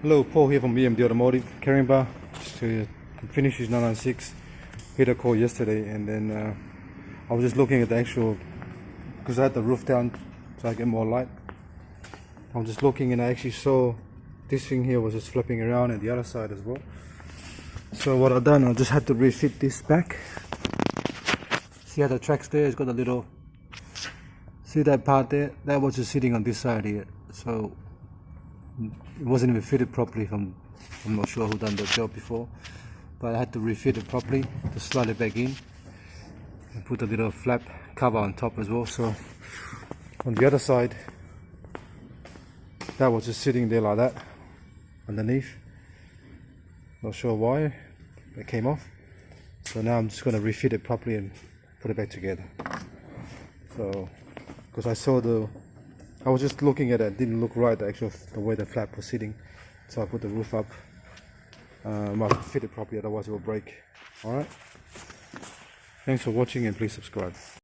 Hello, Paul here from BMD Automotive, carrying bar to finish his 996. Hit a call yesterday, and then I was just looking at the actual, because I had the roof down so I get more light. I was just looking and I actually saw this thing here was just flipping around at the other side as well. So what I've done, I just had to refit this back. See how the tracks there, it's got a little, see that part there, that was just sitting on this side here. So it wasn't even fitted properly. I'm not sure who done the job before, but I had to refit it properly to slide it back in and put a little flap cover on top as well. So on the other side, that was just sitting there like that underneath. Not sure why it came off. So now I'm just going to refit it properly and put it back together. So because I was just looking at it, didn't look right, the way the flap was sitting. So I put the roof up. I must fit it properly, otherwise it will break. Alright. Thanks for watching and please subscribe.